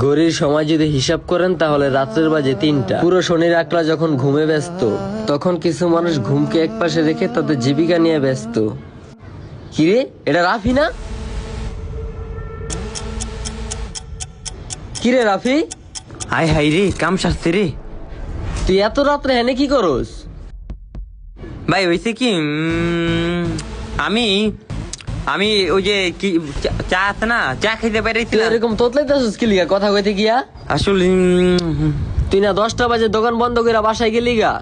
ঘড়ির সময় যদি হিসাব করেন তাহলে রাত্রের বাজে 3টা। পুরো শনির আকলা যখন ঘুমে ব্যস্ত, তখন কিছু মানুষ ঘুমকে একপাশে রেখে তাদের জীবিকা নিয়ে ব্যস্ত। কিরে, এটা রাফি না? কিরে রাফি, হাই হাই রে, কাম সারছে রে। তুই এত রাত্রে হেনে কি করস? ভাই হয়েছে কি, আমি আমি ওই যে কি চা আছে না, চা খাইতে তুই পাইছিলাম এরকম তোতলাইতেছিস কি লিগা কথা কইতে গিয়া? আসলে। তুই না 10টা বাজে দোকান বন্ধ করে বাসায় গেলি গা?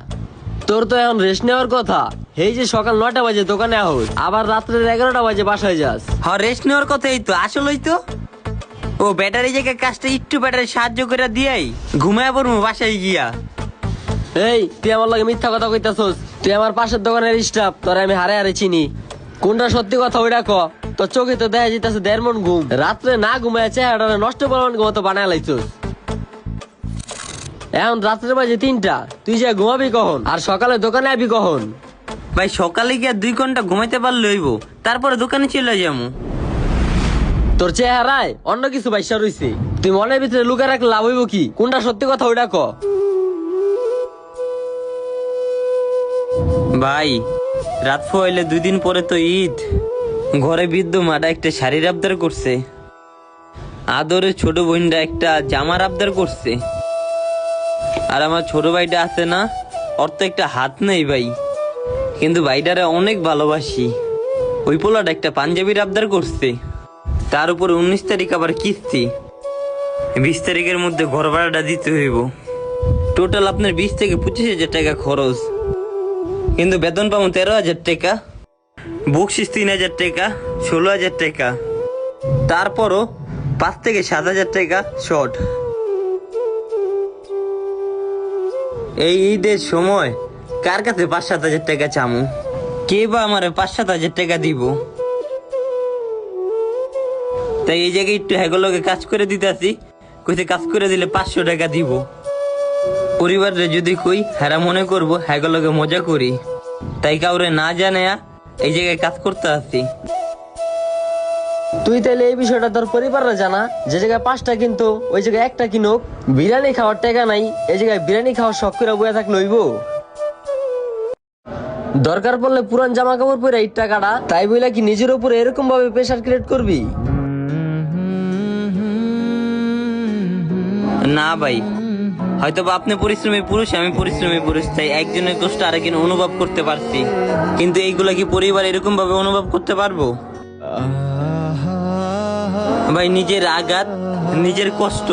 তোর তো এখন রেস্ট নেওয়ার কথা। এই যে সকাল 9টা বাজে দোকানে আহস, আবার রাত্রের 11টা বাজে বাসায় যাস। হ্যাঁ, রেস্ট নেওয়ার কথা, এই তো আসলেই তো। ও ব্যাটারি জায়গায় কাজটা একটু ব্যাটারি সাহায্য করে দিয়াই ঘুমায় পড়বো বাসায় গিয়া। এই তুই আমার লাগে মিথ্যা কথা কইতাছস। তুই আমার পাশের দোকানের স্টাফ, তোর আমি হারে হারে চিনি। কোনটা সত্যি কথা ওইটা ক। তোর চোখে তো দেখা যাইতাছে 1.5 মণ ঘুম। রাত্রে না ঘুমায় চেহারাটা নষ্ট করবার মতো বানায় লাইছস। এখন রাত্রে বাজে 3টা, তুই যে ঘুমাবি কখন আর সকালে দোকানে আবি কখন? ভাই সকালে গিয়া 2 ঘন্টা ঘুমাইতে পারলে হইব, তারপরে দোকানে চলে যাবো। তোর চেহারায় অন্য কিছু বাইসা রইছে। তুই মনের ভিতরে লুকা রাখলে লাভ হইব কি? কোনটা সত্যি কথা ওইটা ক। ভাই রাত হইলে 2 দিন পরে তো ঈদ। ঘরে বৃদ্ধ মাটা একটা শাড়ির আবদার করছে, আদরের ছোট বোনটা একটা জামার আবদার করছে, আর আমার ছোট ভাইটা আছে না, ওর তো একটা হাত নেই ভাই, কিন্তু ভাইটারে অনেক ভালোবাসি। ওই পোলাটা একটা পাঞ্জাবির আবদার করছে, তার উপর 19 তারিখ আবার কিস্তি। 20 তারিখের মধ্যে ঘর ভাড়াটা দিতে হইব। টোটাল আপনার 20 থেকে 25,000 টাকা খরচ, কিন্তু বেতন পাবো 13,000 টাকা, বকশিস 3,000 টাকা, 16,000 টাকা, তারপরও 5 থেকে 7,000 টাকা শর্ট। এই ঈদের সময় কার কাছে 5-7 হাজার টাকা চামু? কে বা আমার 5-7 হাজার টাকা দিব? তাই এই জায়গায় একটু হ্যাগলকে কাজ করে দিতেছি, কইতে কাজ করে দিলে 500 টাকা দিব। পরিবারে যদি কই হেরা মনে করবো হ্যাগলকে মজা করি, তাই কাউরে না জানায়া এই জায়গায় কাজ করতে আসি। তুই তাইলে এই বিষয়টা তোর পরিবাররা জানা, যে জায়গায় 5টা কিন্তু ওই জায়গায় একটা কিনুক। বিরিয়ানি খাওয়ার টাকা নাই, এই জায়গায় বিরিয়ানি খাওয়ার শখ করে বয়ে থাকলে হইব? দরকার পড়লে পুরান জামা কাপড় পরে এই টাকাটা, তাই বইলা কি নিজের উপরে এরকম ভাবে প্রেশার ক্রিয়েট করবি? না ভাই, হয়তো বা আপনি পরিশ্রমী পুরুষ, আমি পরিশ্রমী পুরুষ, তাই একজনের কষ্ট আরেকজন অনুভব করতে পারছি, কিন্তু এইগুলা কি পরিবার এরকম ভাবে অনুভব করতে পারবো? ভাই নিজের আঘাত, নিজের কষ্ট